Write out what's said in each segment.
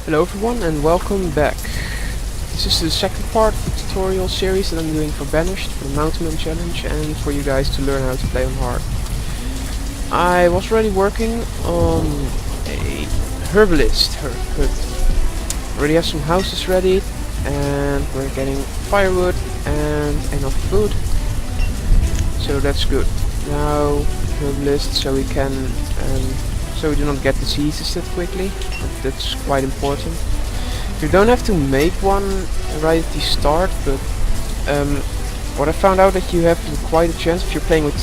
Hello everyone and welcome back. This is the second part of the tutorial series that I'm doing for Banished, for the Mountain Men challenge, and for you guys to learn how to play on hard. I was already working on a herbalist hut. Already have some houses ready, and we're getting firewood and enough food. So that's good. Now herbalist, so we can so we do not get diseases that quickly. That's quite important. You don't have to make one right at the start, but what I found out that you have quite a chance if you're playing with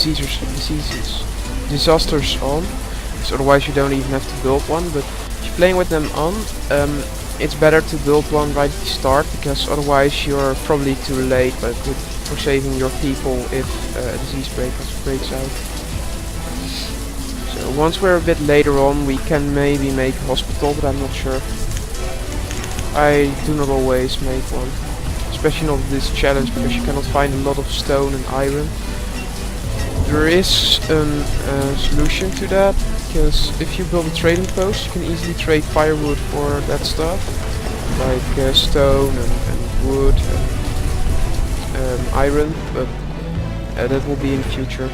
disasters on, because otherwise you don't even have to build one. But if you're playing with them on, it's better to build one right at the start, because otherwise you're probably too late for saving your people if a disease breaks out. So once we're a bit later on, we can maybe make a hospital, but I'm not sure. I do not always make one, especially not this challenge, because you cannot find a lot of stone and iron. There is a solution to that, because if you build a trading post, you can easily trade firewood for that stuff, like stone and wood and iron, but that will be in the future.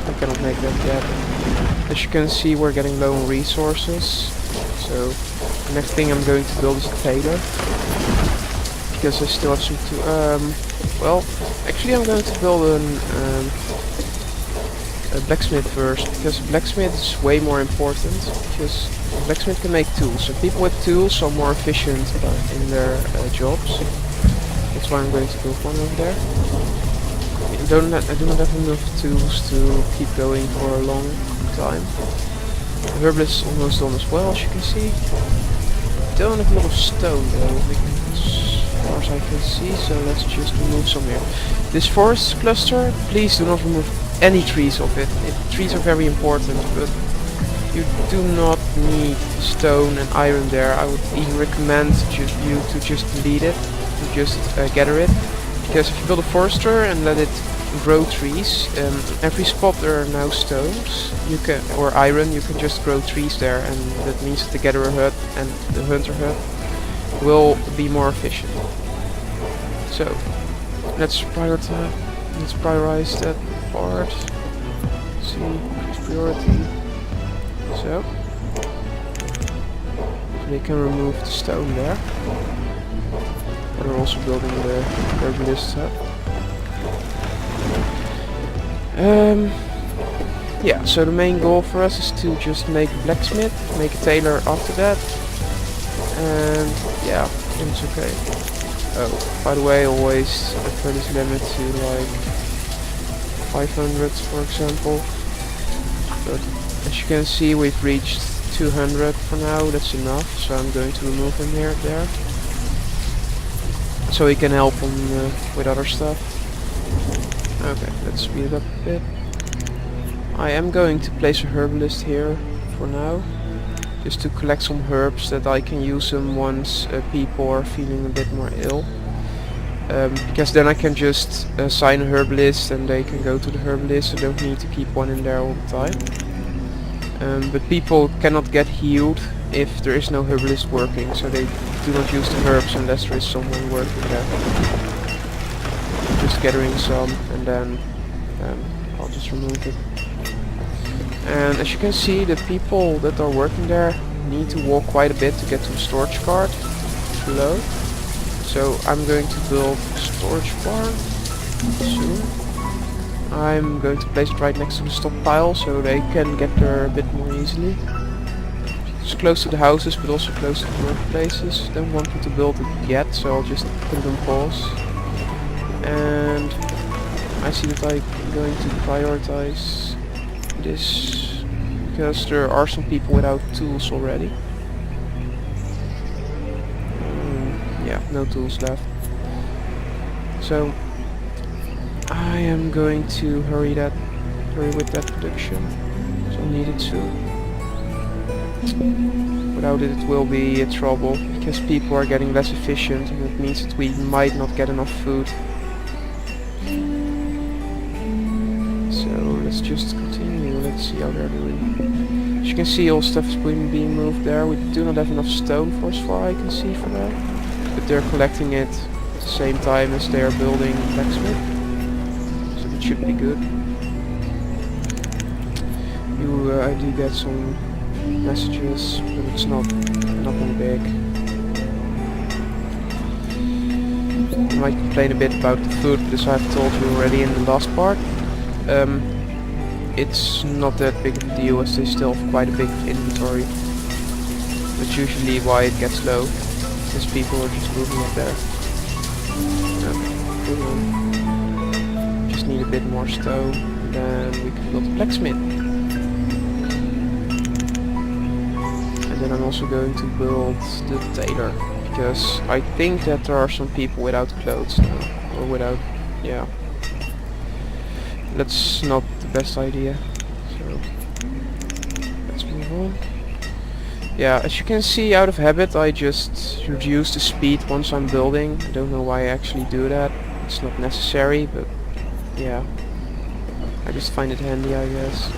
I cannot make that yet. As you can see, we're getting low on resources, so the next thing I'm going to build is a tailor, because I still have some well, actually I'm going to build a blacksmith first, because a blacksmith is way more important, because a blacksmith can make tools, and people with tools are more efficient in their jobs. That's why I'm going to build one over there. I do not have enough tools to keep going for a long time. The herbalist is almost done as well, as you can see. Don't have a lot of stone though, as far as I can see, so let's just remove some here. This forest cluster, please do not remove any trees of it. Trees are very important, but you do not need stone and iron there. I would even recommend you to just delete it, to just gather it. Because if you build a forester and let it grow trees, every spot there are now stones, or iron, you can just grow trees there, and that means that the gatherer hut and the hunter hut will be more efficient. So let's prioritize that part. See, priority. So we can remove the stone there. We're also building the herbalist hut. Yeah, so the main goal for us is to just make a blacksmith, make a tailor after that, and yeah, it's okay. Oh, by the way, always for this limit to like 500, for example. But as you can see, we've reached 200 for now. That's enough. So I'm going to remove him there, so he can help him with other stuff. Okay, let's speed it up a bit. I am going to place a herbalist here for now, just to collect some herbs that I can use them once people are feeling a bit more ill. Because then I can just assign a herbalist and they can go to the herbalist, so I don't need to keep one in there all the time. But people cannot get healed if there is no herbalist working, so they do not use the herbs unless there is someone working there. Just gathering some, and then I'll just remove it. And as you can see, the people that are working there need to walk quite a bit to get to the storage cart below. So I'm going to build a storage barn soon. I'm going to place it right next to the stockpile, so they can get there a bit more easily. It's close to the houses, but also close to the workplaces. Don't want them to build it yet, so I'll just put them on pause. And I see that I'm going to prioritize this, because there are some people without tools already. Yeah, no tools left. So I am going to hurry with that production. So I need it soon. Without it, it will be a trouble, because people are getting less efficient, and it means that we might not get enough food. So let's just continue. Let's see how they're doing. As you can see, all stuff is being moved there. We do not have enough stone for as far I can see for that. But they're collecting it at the same time as they are building blacksmith. So that should be good. I do get some messages, but it's nothing big. I might complain a bit about the food, because I've told you already in the last part. It's not that big of a deal, as they still have quite a big inventory. That's usually why it gets low, because people are just moving up there. Just need a bit more stone, and then we can build a blacksmith. And then I'm also going to build the tailor, because I think that there are some people without clothes now, or without, yeah. That's not the best idea, so let's move on. Yeah, as you can see, out of habit I just reduce the speed once I'm building. I don't know why I actually do that. It's not necessary, but yeah, I just find it handy, I guess.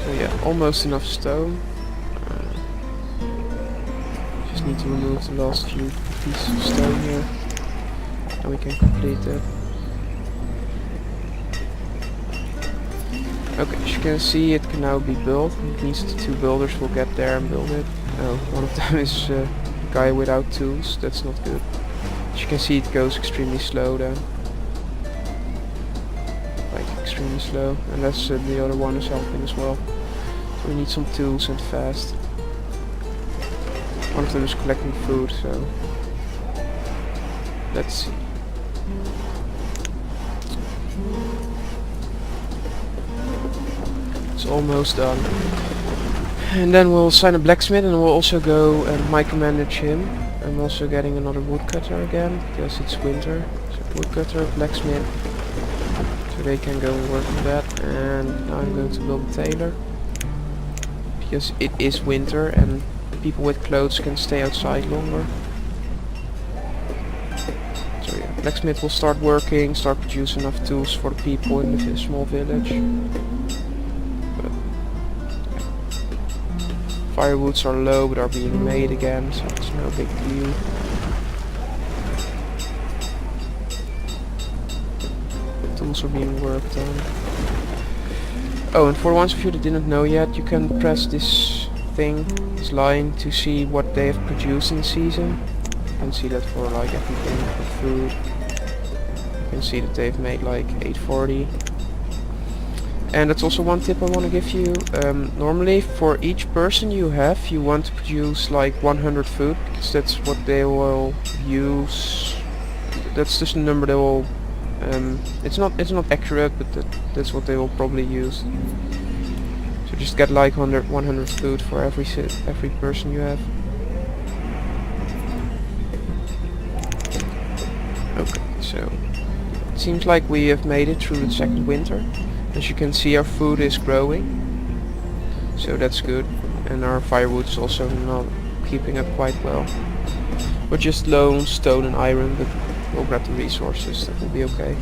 So yeah, almost enough stone. Just need to remove the last few pieces of stone here, and we can complete that. Okay, as you can see, it can now be built. It means the two builders will get there and build it. Oh, one of them is a guy without tools. That's not good. As you can see, it goes extremely slow then. Like, extremely slow. Unless the other one is helping as well. So we need some tools and fast. One of them is collecting food, so let's see. It's almost done. And then we'll assign a blacksmith, and we'll also go and micromanage him. I'm also getting another woodcutter again, because it's winter. So woodcutter, blacksmith, so they can go and work on that. And now I'm going to build a tailor, because it is winter and people with clothes can stay outside longer. So yeah, blacksmith will start working, start producing enough tools for the people in the small village. But firewoods are low, but are being made again, so it's no big deal. Tools are being worked on. Oh, and for the ones of you that didn't know yet, you can press this thing, this line, to see what they have produced in the season. You can see that for like everything, for food. You can see that they've made like 840. And that's also one tip I want to give you. Normally for each person you have, you want to produce like 100 food, because that's what they will use. That's just the number they will. It's not accurate, but that's what they will probably use. So just get like 100 food for every person you have. Okay, so it seems like we have made it through the second winter. As you can see, our food is growing, so that's good, and our firewood is also not keeping up quite well. We're just low on stone and iron, but we'll grab the resources, that will be okay.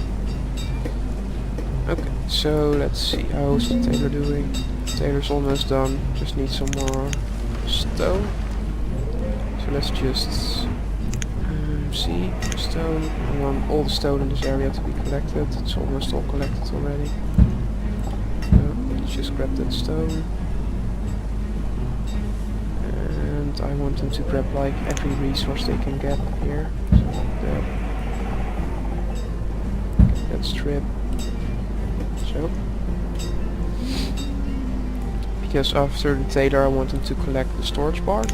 Okay, so let's see, how's the tailor doing? The tailor's almost done, just need some more stone. So let's just see, stone. I want all the stone in this area to be collected. It's almost all collected already. Let's just grab that stone. And I want them to grab like every resource they can get here. So like that strip. So. Because after the tailor I want them to collect the storage bar.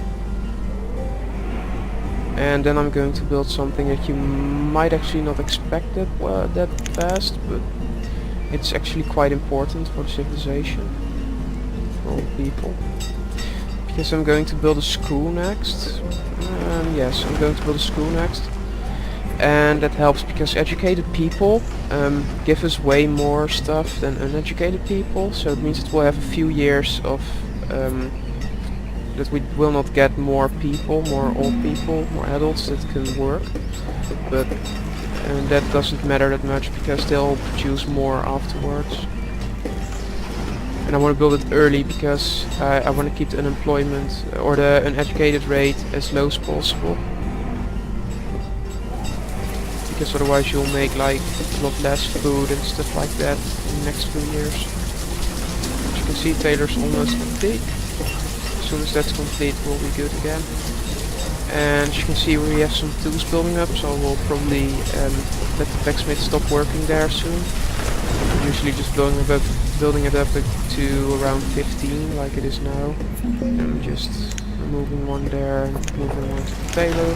And then I'm going to build something that you might actually not expect that fast, but it's actually quite important for the civilization, for all people. Because I'm going to build a school next. Yes, I'm going to build a school next. And that helps because educated people give us way more stuff than uneducated people. So it means that we'll have a few years of that we will not get more people, more old people, more adults that can work, but that doesn't matter that much because they'll produce more afterwards. And and I want to build it early because I want to keep the unemployment or the uneducated rate as low as possible. Because otherwise you'll make like a lot less food and stuff like that in the next few years. As you can see, Taylor's almost complete. As soon as that's complete, we'll be good again. And as you can see, we have some tools building up, so we'll probably let the blacksmith stop working there soon. I'm usually just building it up to around 15, like it is now. And I'm just removing one there and moving one to the tailor.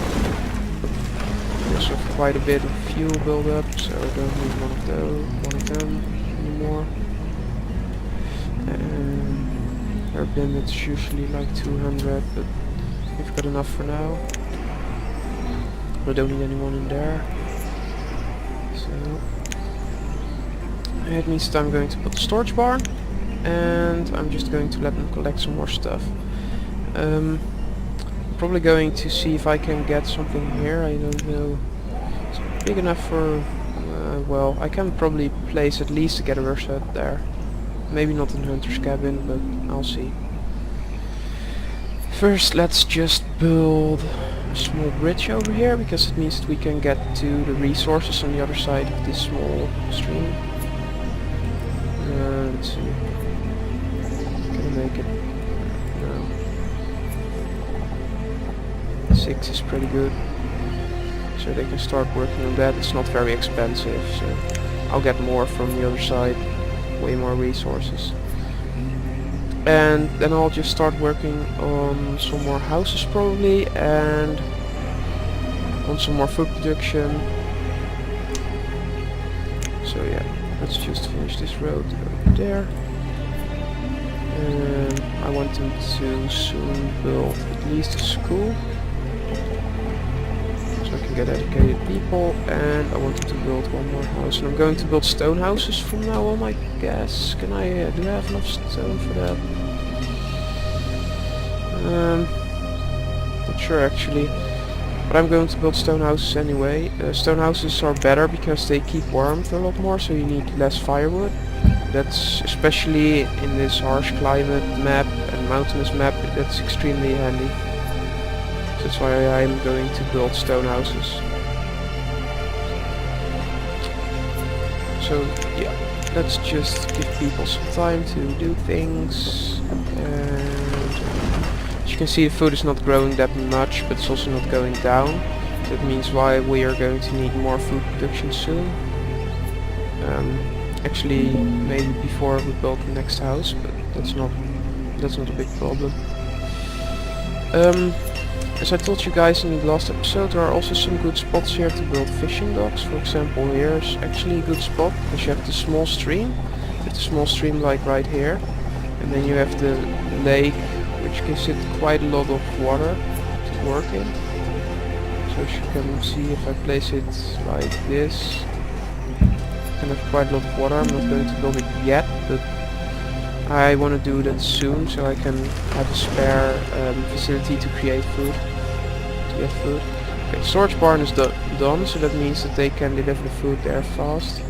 We also have quite a bit of fuel build up, so I don't need one of them anymore. And our bin it's usually like 200, but we've got enough for now. We don't need anyone in there. So it means that I'm going to put the storage barn, and I'm just going to let them collect some more stuff. Probably going to see if I can get something here. I don't know. It's big enough for... well, I can probably place at least a gatherer's hut there. Maybe not in Hunter's cabin, but I'll see. First, let's just build a small bridge over here, because it means that we can get to the resources on the other side of this small stream. Let's see. Can I make it? No. 6 is pretty good. So they can start working on that. It's not very expensive, so I'll get more from the other side. Way more resources. And then I'll just start working on some more houses probably, and on some more food production. So yeah, let's just finish this road over there. And I want them to soon build at least a school, so I can get educated people, and I want them to build one more house. And I'm going to build stone houses from now on, I guess. Can I, do I have enough stone for that? Not sure actually, but I'm going to build stone houses anyway. Stone houses are better because they keep warmth a lot more, so you need less firewood. That's especially in this harsh climate map and mountainous map, that's extremely handy. So that's why I'm going to build stone houses. So yeah, let's just give people some time to do things. And as you can see, the food is not growing that much, but it's also not going down. That means why we are going to need more food production soon. Actually, maybe before we build the next house, but that's not a big problem. As I told you guys in the last episode, there are also some good spots here to build fishing docks. For example, here's actually a good spot because you have the small stream. You have the small stream like right here, and then you have the lake, which gives it quite a lot of water to work in. So as you can see, if I place it like this, I can have quite a lot of water. I'm not going to build it yet, but I want to do that soon, so I can have a spare facility to create food, to get food. Okay, storage barn is done, so that means that they can deliver the food there fast.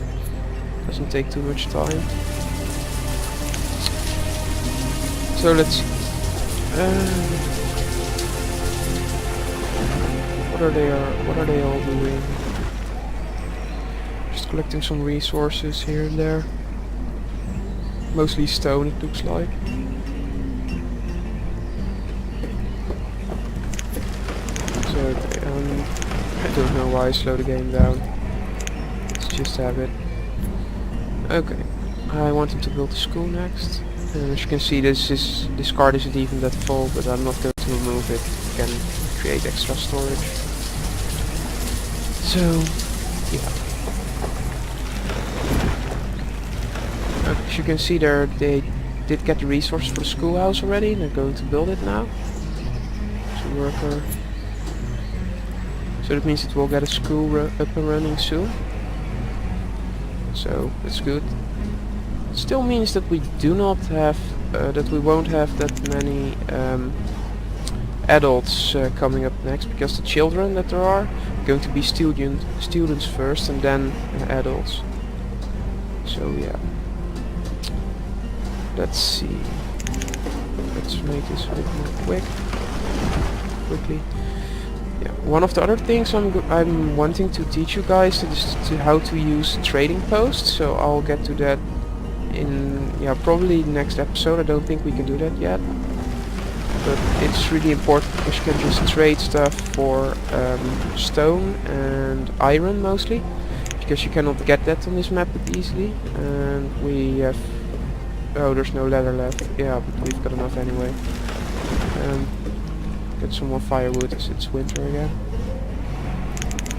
Doesn't take too much time. So let's see. What are they all doing? Just collecting some resources here and there. Mostly stone, it looks like. So I don't know why I slowed the game down. It's just habit. Okay, I want him to build a school next. And as you can see, this card isn't even that full, but I'm not going to remove it. I can create extra storage. So yeah. As you can see there, they did get the resources for the schoolhouse already, and they're going to build it now. So worker. So that means that we'll get a school up and running soon. So that's good. It still means that we do not have, that we won't have that many adults coming up next, because the children that there are going to be students first and then adults. So yeah. let's see. Let's make this a bit more quickly. Yeah. One of the other things I'm wanting to teach you guys is how to use trading posts. So I'll get to that in probably next episode. I don't think we can do that yet, but it's really important because you can just trade stuff for stone and iron mostly, because you cannot get that on this map that easily. And we have there's no leather left. Yeah, but we've got enough anyway. Get some more firewood as it's winter again.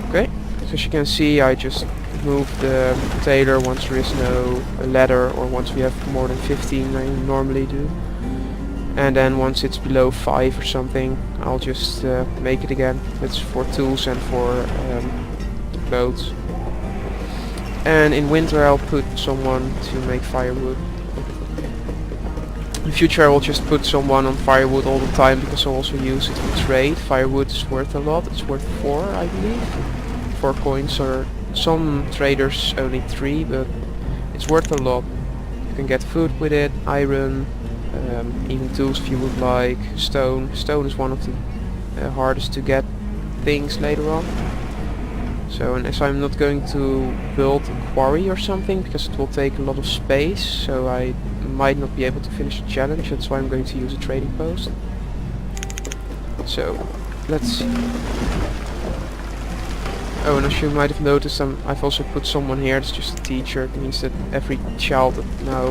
Okay, so as you can see, I just moved the tailor once there is no ladder, or once we have more than 15, I normally do. And then once it's below 5 or something, I'll just make it again. That's for tools and for clothes. And in winter I'll put someone to make firewood. In future I will just put someone on firewood all the time, because I'll also use it for trade. Firewood is worth a lot. It's worth 4, I believe. 4 coins, or some traders only 3, but it's worth a lot. You can get food with it, iron, even tools if you would like, stone. Stone is one of the hardest to get things later on. So, and as I'm not going to build a quarry or something, because it will take a lot of space, so I might not be able to finish the challenge. That's why I'm going to use a trading post. So, let's see. Oh, and as you might have noticed, I've also put someone here. It's just a teacher. It means that every child that now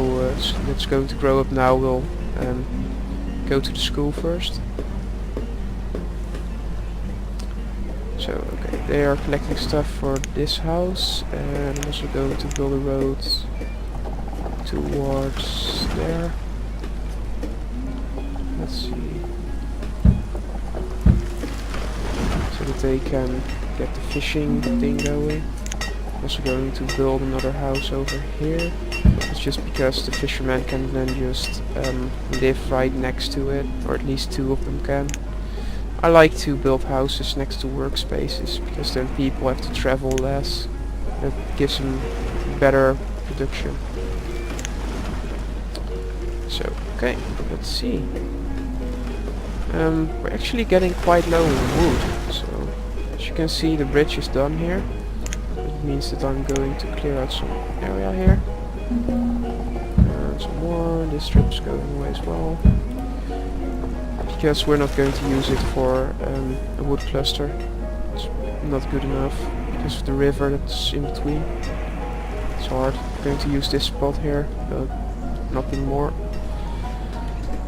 that's going to grow up now will go to the school first. So, okay, they are collecting stuff for this house, and I'm also going to build a road towards there. Let's see. So that they can get the fishing thing going. I'm also going to build another house over here. It's just because the fishermen can then just live right next to it, or at least 2 of them can. I like to build houses next to workspaces, because then people have to travel less. That gives them better production. So, okay, let's see. We're actually getting quite low on wood, so as you can see the bridge is done here. It means that I'm going to clear out some area here. And some more, this strip's going away as well. Because we're not going to use it for a wood cluster. It's not good enough because of the river that's in between. It's hard. I'm going to use this spot here, but nothing more.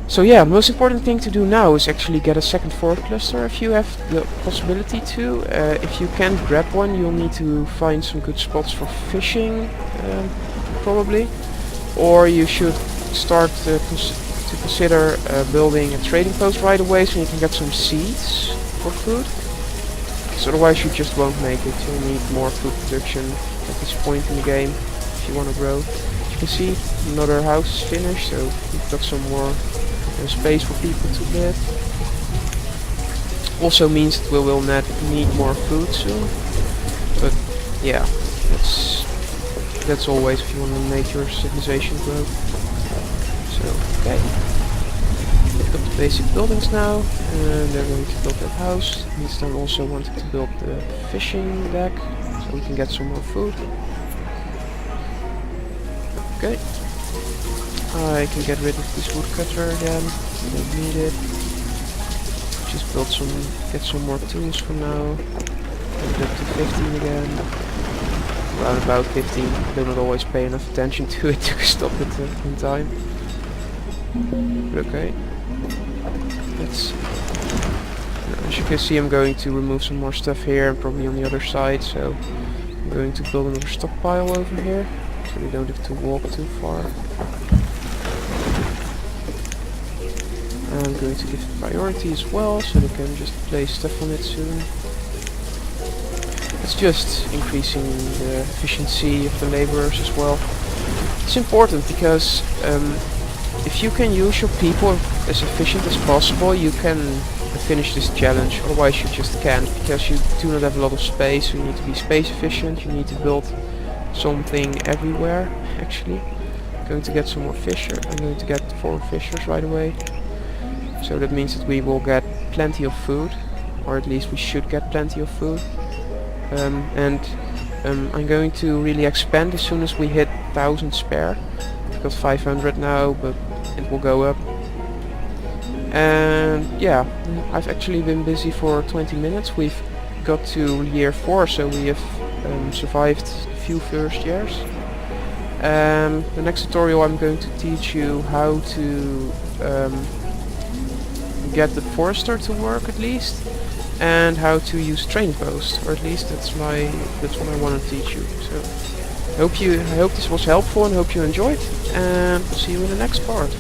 So yeah, the most important thing to do now is actually get a second fort cluster if you have the possibility to. If you can't grab one, you'll need to find some good spots for fishing, probably. Or you should start to consider building a trading post right away, so you can get some seeds for food, because otherwise you just won't make it. You'll need more food production at this point in the game if you want to grow. As you can see, another house is finished, so we've got some more space for people to live. Also means that we will need more food soon, but yeah, that's always if you want to make your civilization grow. So, okay, we've got the basic buildings now, and they're going to build that house. Means I'm also wanting to build the fishing deck, so we can get some more food. Okay, I can get rid of this woodcutter again, don't need it. Just get some more tools for now. Put it up to 15 again. Around about 15, I do not always pay enough attention to it to stop it in time. Okay, let's see. As you can see, I'm going to remove some more stuff here and probably on the other side, so I'm going to build another stockpile over here so we don't have to walk too far. I'm going to give it priority as well, so they can just place stuff on it soon. It's just increasing the efficiency of the laborers as well. It's important because if you can use your people as efficient as possible, you can finish this challenge. Otherwise you just can't, because you do not have a lot of space. You need to be space efficient, you need to build something everywhere actually. going to get some more fisher. I'm going to get 4 fishers right away. So that means that we will get plenty of food, or at least we should get plenty of food. I'm going to really expand as soon as we hit 1000 spare. We've got 500 now, but it will go up. And yeah, I've actually been busy for 20 minutes. We've got to year 4, so we have survived a few first years. The next tutorial I'm going to teach you how to get the forester to work at least, and how to use train post, or at least that's what I want to teach you. So I hope this was helpful and hope you enjoyed, and we'll see you in the next part.